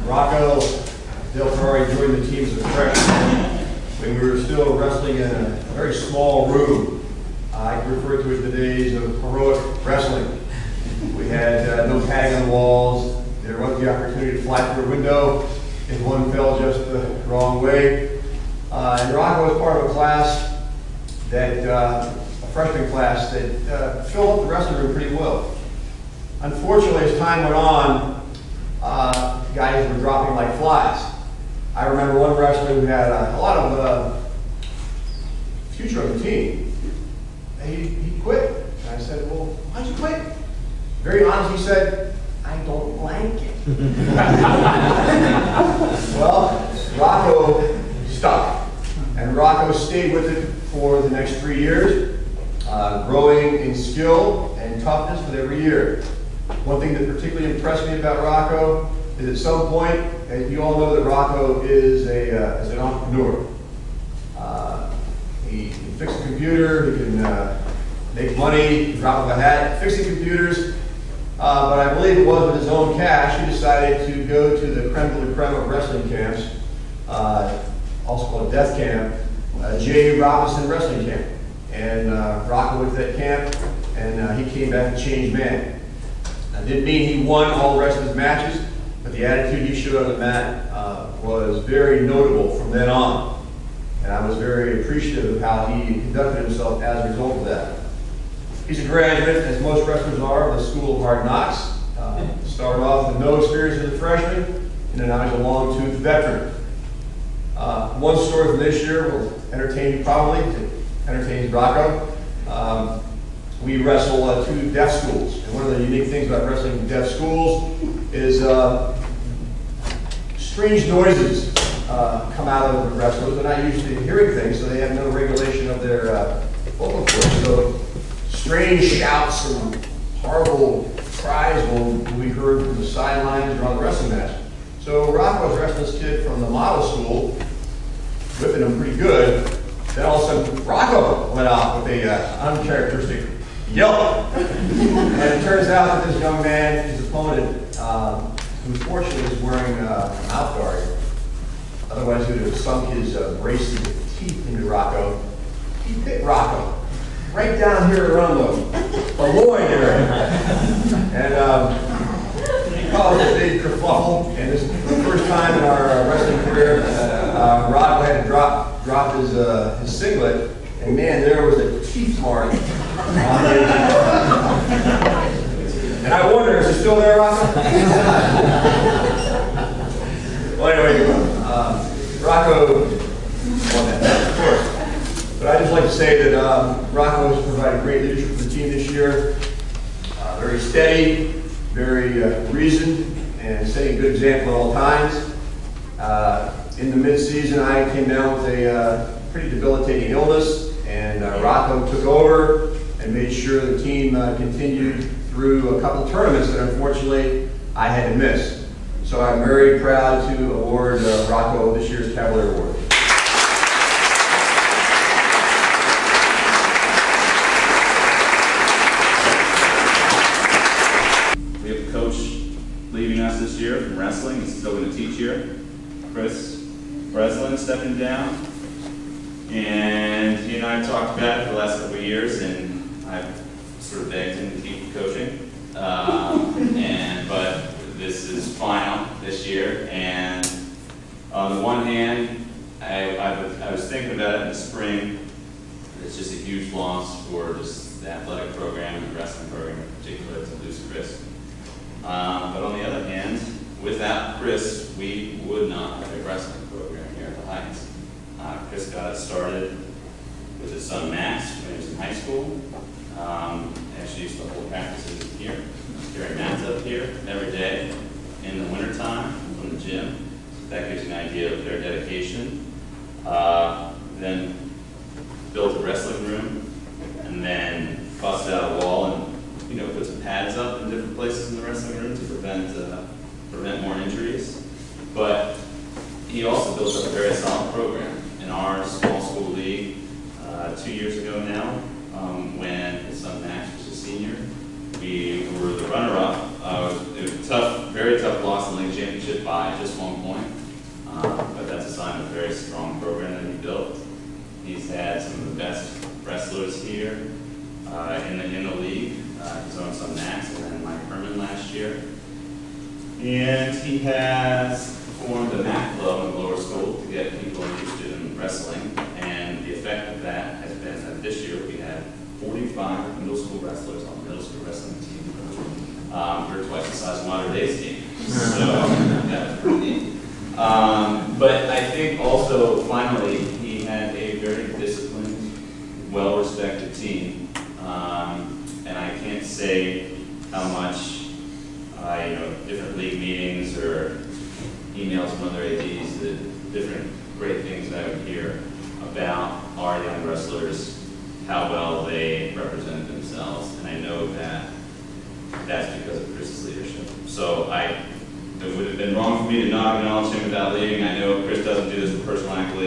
Rocco Del Ferrari joined the team as a freshman when we were still wrestling in a very small room. I refer to it as the days of heroic wrestling. We had no padding on the walls. There wasn't the opportunity to fly through a window if one fell just the wrong way. And Rocco was part of a class that, a freshman class that filled up the wrestling room pretty well. Unfortunately, as time went on, guys were dropping like flies. I remember one wrestler who had a lot of future on the team. He quit. And I said, well, why'd you quit? Very honest, he said, I don't like it. Well, Rocco stuck. And Rocco stayed with it for the next 3 years, growing in skill and toughness with every year. One thing that particularly impressed me about Rocco is at some point, and you all know that Rocco is an entrepreneur. He can fix a computer, he can make money, drop of a hat, fixing computers. But I believe it was with his own cash, he decided to go to the creme de la creme of wrestling camps, also called Death Camp, J. Robinson Wrestling Camp. And Rocco went to that camp, and he came back a changed man. That didn't mean he won all the rest of his matches, but the attitude he showed on the mat was very notable from then on. And I was very appreciative of how he conducted himself as a result of that. He's a graduate, as most wrestlers are, of the School of Hard Knocks. Started off with no experience as a freshman, and now he's a long-toothed veteran. One story from this year will entertain you probably, it entertains Rocco. We wrestle two deaf schools, and one of the unique things about wrestling deaf schools is strange noises come out of the wrestlers. They're not used to hearing things, so they have no regulation of their vocal cords. So strange shouts and horrible cries will be heard from the sidelines or on the wrestling match. So Rocco was wrestling this kid from the model school, whipping him pretty good. Then all of a sudden, Rocco went out with a uncharacteristic yell. And it turns out that this young man, his opponent, who fortunately was wearing a mouth guard, otherwise he would have sunk his braces of teeth into Rocco. He hit Rocco right down here around the loin area. And he caused a big kerfuffle. And this is the first time in our wrestling career, Rocco had to drop his singlet. And man, there was a teeth mark on it. And I wonder, is it still there, Rocco? Well, anyway, Rocco won that, of course. But I'd just like to say that Rocco has provided great leadership for the team this year. Very steady, very reasoned, and setting a good example at all times. In the mid-season, I came down with a pretty debilitating illness, and Rocco took over and made sure the team continued through a couple tournaments that unfortunately I had to miss. So I'm very proud to award Rocco this year's Cavalier Award. We have a coach leaving us this year from wrestling. He's still going to teach here. Chris Breslin stepping down. And he and I talked about it for the last couple of years, and I've sort of begged him to keep coaching. But this is final this year, and on the one hand, I was thinking about it in the spring. It's just a huge loss for just the athletic program and the wrestling program in particular to lose Chris. But on the other hand, without Chris, we would not have a wrestling program here at the Heights. Chris got it started with his son Max when he was in high school. Actually used to hold practices here, carry mats up here every day in the wintertime from the gym. So that gives you an idea of their dedication. Then built a wrestling room, and then busted out a wall and put some pads up in different places in the wrestling room to prevent more injuries. But he also built up a very solid program in our small school league 2 years ago now, when his son Max was a senior. We were the runner-up. It was a very tough loss in the league championship by just 1 had some of the best wrestlers here in the league. He's owned some Max and then Mike Herman last year. And he has formed a math club in the lower school to get people interested in wrestling. And the effect of that has been that this year we had 45 middle school wrestlers on the middle school wrestling team. We're twice the size of modern day's team. So that was pretty neat. But I think also, finally, he had a very disciplined, well-respected team. And I can't say how much different league meetings or emails from other ADs, the different great things that I would hear about our young wrestlers, how well they represent themselves. And I know that that's because of Chris's leadership. So it would have been wrong for me to not acknowledge him without leaving. I know Chris doesn't do this for personal accolades.